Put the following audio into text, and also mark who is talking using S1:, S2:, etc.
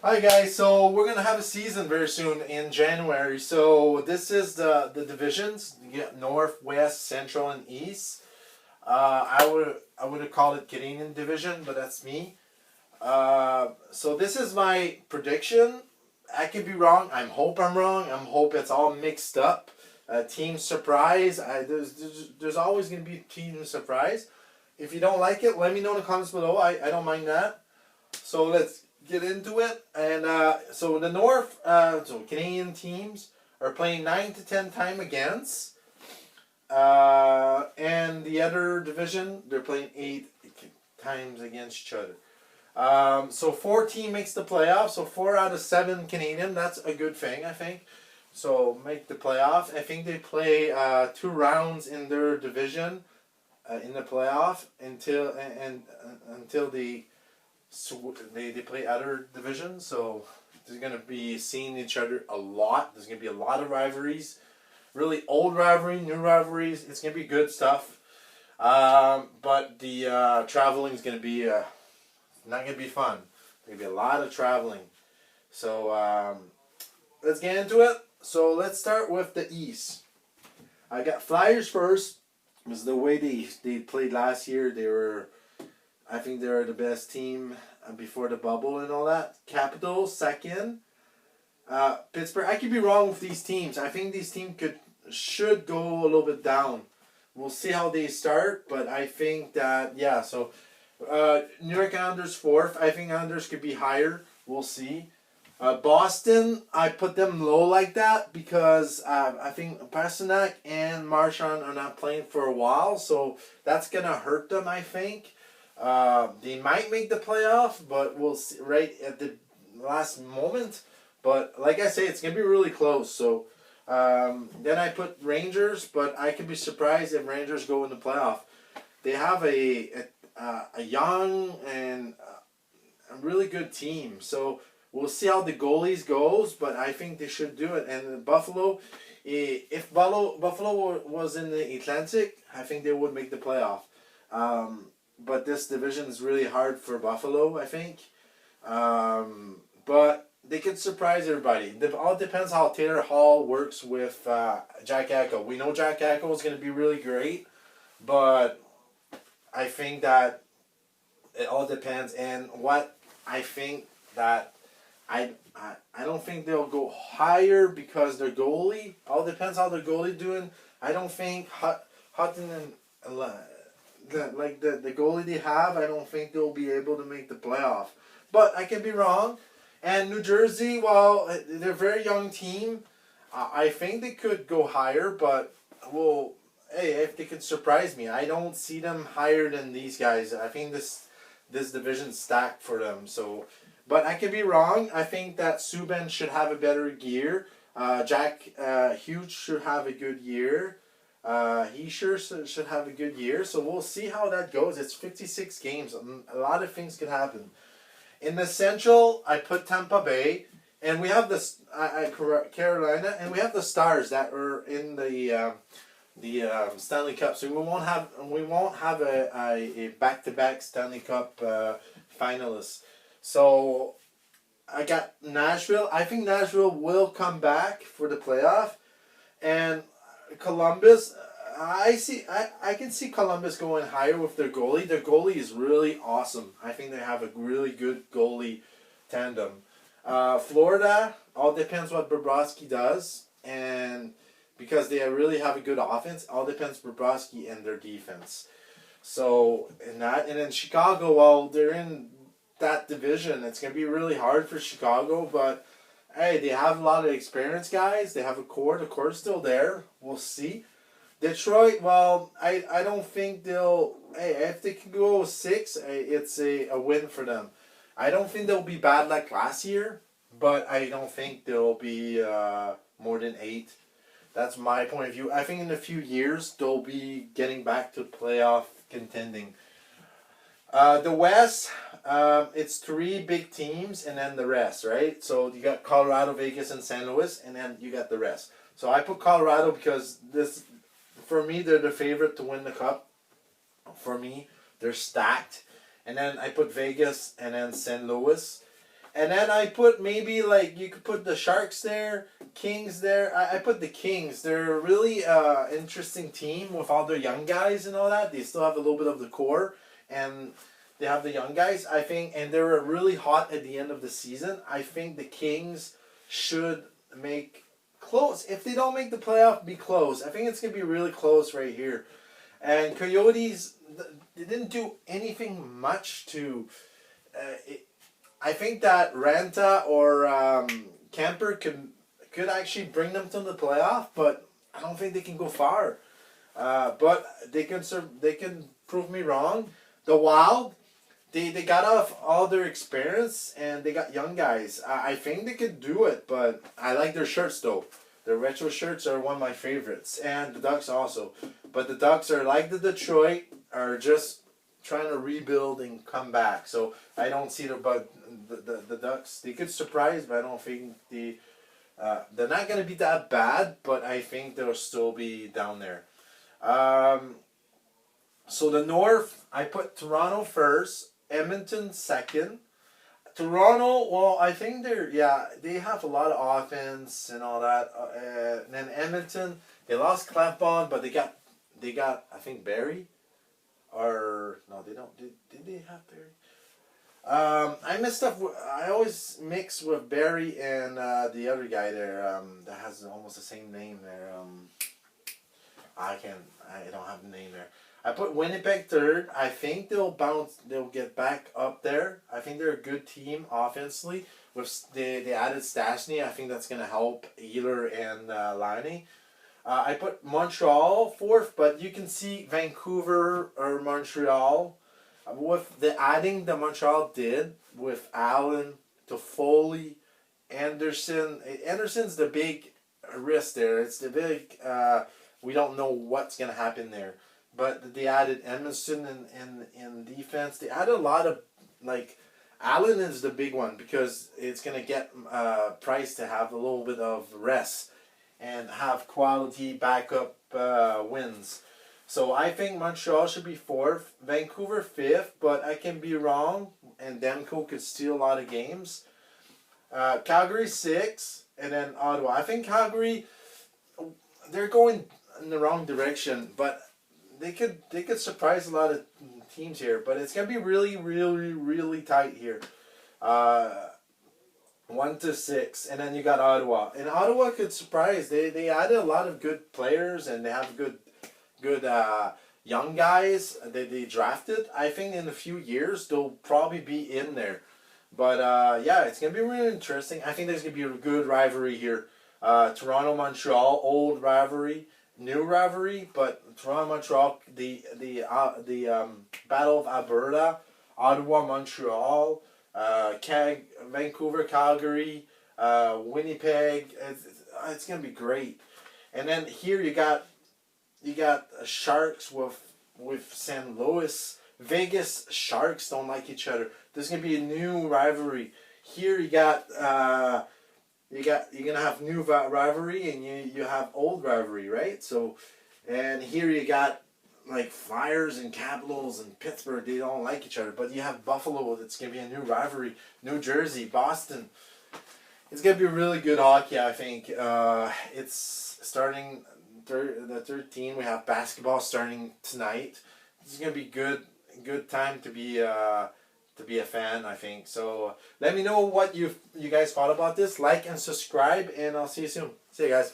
S1: Hi guys, so we're gonna have a season very soon in January. So this is the divisions. You get North, West, Central, and East. I would have called it Canadian division, but that's me. So this is my prediction. I could be wrong. I hope I'm wrong. I hope it's all mixed up. Team surprise. There's always gonna be team surprise. If you don't like it, let me know in the comments below. I don't mind that. So let's get into it. And so the North, so Canadian teams are playing 9 to 10 times against. And the other division, they're playing 8 times against each other. So 4 teams makes the playoffs. So 4 out of 7 Canadian. That's a good thing, I think. So make the playoff. I think they play 2 rounds in their division in the playoff until they play other divisions, so they're going to be seeing each other a lot. There's going to be a lot of rivalries, really old rivalry, new rivalries. It's going to be good stuff, but the traveling is going to be not going to be fun. There's going to be a lot of traveling, so let's get into it. So let's start with the East. I got Flyers first. It was the way they played last year. I think they're the best team before the bubble and all that. Capitals second. Pittsburgh. I could be wrong with these teams. I think these teams should go a little bit down. We'll see how they start, but I think that So New York Islanders fourth. I think Islanders could be higher. We'll see. Boston, I put them low like that because I think Pastrnak and Marchand are not playing for a while, so that's gonna hurt them. I think. They might make the playoff, but we'll see right at the last moment. But like I say, it's going to be really close. So then I put Rangers, but I could be surprised if Rangers go in the playoff. They have a young and a really good team. So we'll see how the goalies goes, but I think they should do it. And Buffalo, if Buffalo was in the Atlantic, I think they would make the playoff. But this division is really hard for Buffalo, I think. But they could surprise everybody. It all depends how Taylor Hall works with Jack Eichel. We know Jack Eichel is going to be really great, but I think that it all depends. And what I think that I don't think they'll go higher because their goalie. All depends how their goalie doing. I don't think Hutton and the goalie they have, I don't think they'll be able to make the playoff. But I can be wrong. And New Jersey, well, they're a very young team. I think they could go higher, but well, hey, if they could surprise me, I don't see them higher than these guys. I think this division's stacked for them. So, but I could be wrong. I think that Subban should have a better year. Jack Hughes should have a good year. He sure should have a good year, so we'll see how that goes. It's 56 games. A lot of things could happen. In the Central, I put Tampa Bay, and we have Carolina, and we have the Stars that are in the Stanley Cup. So we won't have a back-to-back Stanley Cup finalists. So I got Nashville. I think Nashville will come back for the playoff, and Columbus, I can see Columbus going higher with their goalie. Their goalie is really awesome. I think they have a really good goalie tandem. Florida, all depends what Bobrovsky does, and because they really have a good offense, all depends Bobrovsky and their defense. So and then Chicago, well, they're in that division. It's gonna be really hard for Chicago, but hey, they have a lot of experienced guys. They have a core. The core's still there. We'll see. Detroit, well, I don't think they'll... Hey, if they can go 6, it's a win for them. I don't think they'll be bad like last year, but I don't think they'll be more than 8. That's my point of view. I think in a few years, they'll be getting back to playoff contending. The West, it's 3 big teams and then the rest, right? So you got Colorado, Vegas, and St. Louis, and then you got the rest. So I put Colorado because for me, they're the favorite to win the cup. For me, they're stacked. And then I put Vegas and then St. Louis. And then I put maybe like you could put the Sharks there, Kings there. I put the Kings. They're a really interesting team with all their young guys and all that. They still have a little bit of the core, and they have the young guys. I think, and they were really hot at the end of the season. I think the Kings should make close. If they don't make the playoff, be close. I think it's gonna be really close right here. And Coyotes, they didn't do anything much to. I think that Ranta or Kemper could actually bring them to the playoff, but I don't think they can go far. But they can prove me wrong. The Wild, they got off all their experience and they got young guys. I think they could do it, but I like their shirts though. Their retro shirts are one of my favorites, and the Ducks also. But the Ducks are like the Detroit, are just trying to rebuild and come back. So I don't see the Ducks. They could surprise, but I don't think they're not going to be that bad. But I think they'll still be down there. So the North, I put Toronto first, Edmonton second. Toronto, well, I think they have a lot of offense and all that. And then Edmonton, they lost Clampon, but they got I think Barry. Or no, they don't. Did they have Barry? I messed up. I always mix with Barry and the other guy there. That has almost the same name there. I don't have the name there. I put Winnipeg third. I think they'll bounce. They'll get back up there. I think they're a good team offensively. They added Stastny. I think that's gonna help Ealer and Laine. I put Montreal fourth, but you can see Vancouver or Montreal with the adding that Montreal did with Allen, Toffoli, Anderson. Anderson's the big risk there. It's the big. We don't know what's gonna happen there, but they added Emerson in defense. They added a lot of like. Allen is the big one because it's gonna get Price to have a little bit of rest and have quality backup wins. So I think Montreal should be fourth, Vancouver fifth, but I can be wrong, and Demko could steal a lot of games. Calgary sixth, and then Ottawa. I think Calgary, they're going in the wrong direction, but they could surprise a lot of teams here. But it's gonna be really, really, really tight here. 1 to 6, and then you got Ottawa. And Ottawa could surprise. They added a lot of good players, and they have good young guys that they drafted. I think in a few years they'll probably be in there. But yeah, it's gonna be really interesting. I think there's gonna be a good rivalry here. Toronto Montreal, old rivalry, new rivalry, but Toronto Montreal, the Battle of Alberta, Ottawa Montreal. Vancouver, Calgary, Winnipeg. It's gonna be great. And then here you got Sharks with St. Louis. Vegas Sharks don't like each other. There's gonna be a new rivalry. Here you're gonna have new rivalry, and you have old rivalry, right? So, and here you got like Flyers and Capitals and Pittsburgh, they don't like each other. But you have Buffalo, that's going to be a new rivalry. New Jersey, Boston. It's going to be really good hockey, I think. It's starting the 13. We have basketball starting tonight. It's going to be good time to be a fan, I think. So let me know what you guys thought about this. Like and subscribe, and I'll see you soon. See you guys.